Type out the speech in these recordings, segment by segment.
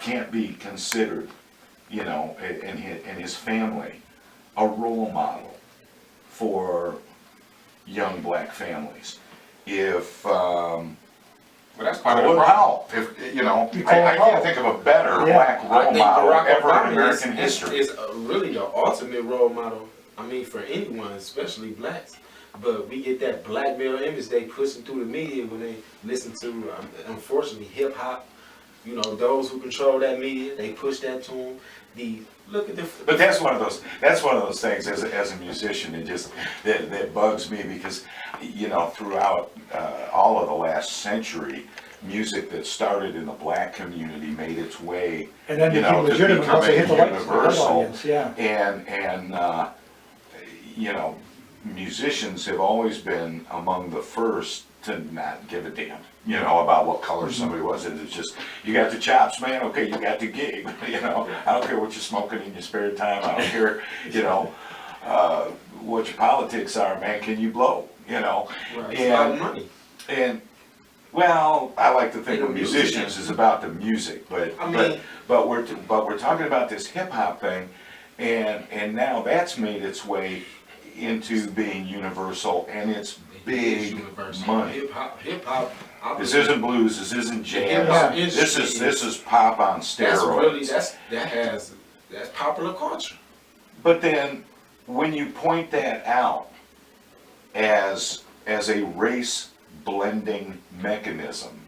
can't be considered, and his family, a role model for young black families. If But that's part of the Colin problem. Powell, I can't think of a better black I role think model Barack ever in Obama American history. is really the ultimate role model. I mean, for anyone, especially blacks. But we get that black male image they pushing through the media when they listen to, unfortunately, hip hop. You know, those who control that media, they push that to them. But that's one of those things as a musician that bugs me because throughout all of the last century, music that started in the black community made its way And then became to legitimate once they hit the becoming white universal. audience, yeah. And musicians have always been among the first to not give a damn, about what color somebody was. And it's just, you got the chops, man, okay, you got the gig, I don't care what you're smoking in your spare time, I don't care, what your politics are, man, can you blow, Right. It's about money. And, well, I like to think of musicians as about the music, but we're talking about this hip hop thing, and now that's made its way into being universal, and it's big money. Hip hop. This isn't blues. This isn't jazz. Yeah. This is pop on steroids. That's popular culture. But then, when you point that out as a race blending mechanism,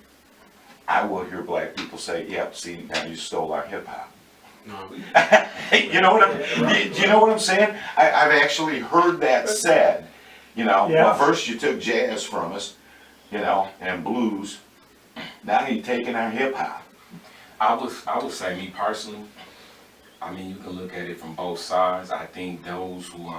I will hear black people say, "Yep, see, now you stole our hip hop." No, you know what I'm saying? I've actually heard that said. Well, first you took jazz from us, and blues. Now you're taking our hip hop. I would say, me personally, I mean, you can look at it from both sides. I think those who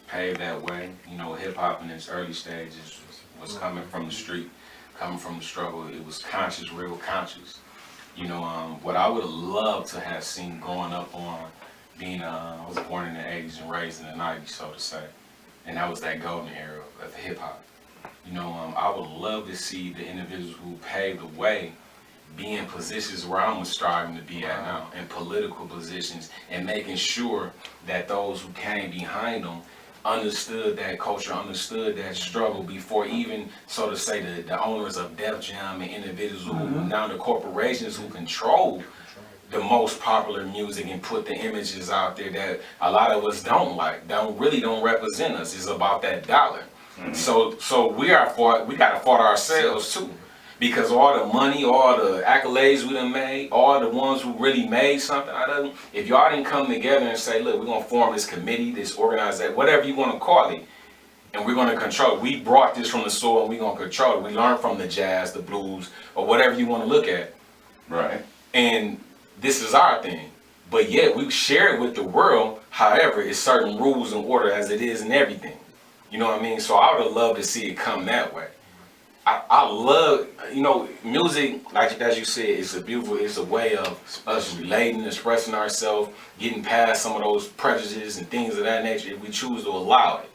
paved that way, hip hop in its early stages was coming from the street, coming from the struggle. It was conscious, real conscious. What I would have loved to have seen growing up on being, I was born in the 80s and raised in the 90s, so to say. And that was that golden era of hip hop. I would love to see the individuals who paved the way be in positions where I'm striving to be at now, in political positions, and making sure that those who came behind them understood that culture, understood that struggle before even, so to say, the owners of Def Jam and individuals who now the corporations who control the most popular music and put the images out there that a lot of us don't represent us. It's about that dollar. So we gotta fight ourselves too. Because all the money, all the accolades we done made, all the ones who really made something out of them, if y'all didn't come together and say, look, we're gonna form this committee, this organization, whatever you wanna call it, and we're gonna control it. We brought this from the soil and we're gonna control it. We learned from the jazz, the blues, or whatever you wanna look at. Right. And this is our thing. But yet we share it with the world, however, it's certain rules and order as it is in everything. You know what I mean? So I would have loved to see it come that way. I love, music, like as you said, it's a way of us relating, expressing ourselves, getting past some of those prejudices and things of that nature if we choose to allow it.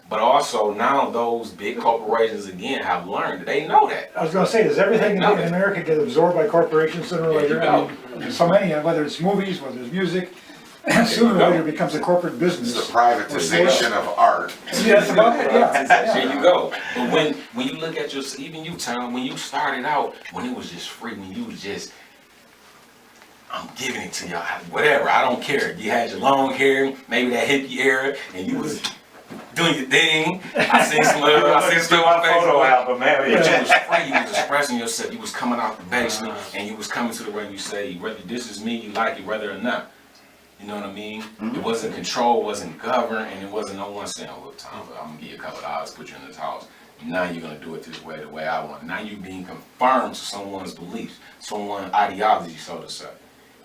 But also now those big corporations again have learned, they know that. I was going to say, does everything in America get absorbed by corporations sooner or later? So many, whether it's movies, whether it's music, sooner or later it becomes a corporate business. It's the privatization of art. Yeah, that's about it, yeah. There you go. But when you look at even you, Tom, when you started out, when it was just free, when you was just, I'm giving it to y'all, whatever, I don't care. You had your long hair, maybe that hippie era, and you was doing your thing. I seen some on my photo album, man. But you was free, you was expressing yourself, you was coming out the basement, and you was coming to the radio, you say, whether this is me, you like it, whether or not. You know what I mean? It wasn't controlled, wasn't governed, and it wasn't no one saying, look, Tom, I'm going to give you a couple of dollars, put you in this house. Now you're going to do it this way, the way I want. Now you're being confirmed to someone's beliefs, someone's ideology, so to say.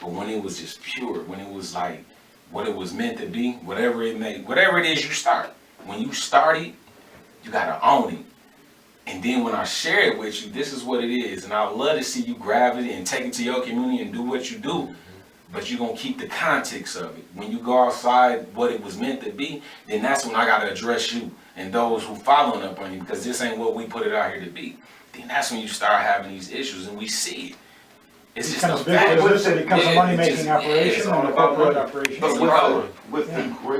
But when it was just pure, when it was like what it was meant to be, whatever it is you start. When you start it, you got to own it. And then when I share it with you, this is what it is. And I love to see you grab it and take it to your community and do what you do. But you're going to keep the context of it. When you go outside what it was meant to be, then that's when I got to address you and those who following up on you, because this ain't what we put it out here to be. Then that's when you start having these issues, and we see it. It's just becomes a big fact. business, it becomes a Yeah, money-making it's operation all and a about corporate money. operation. But But we know. with the great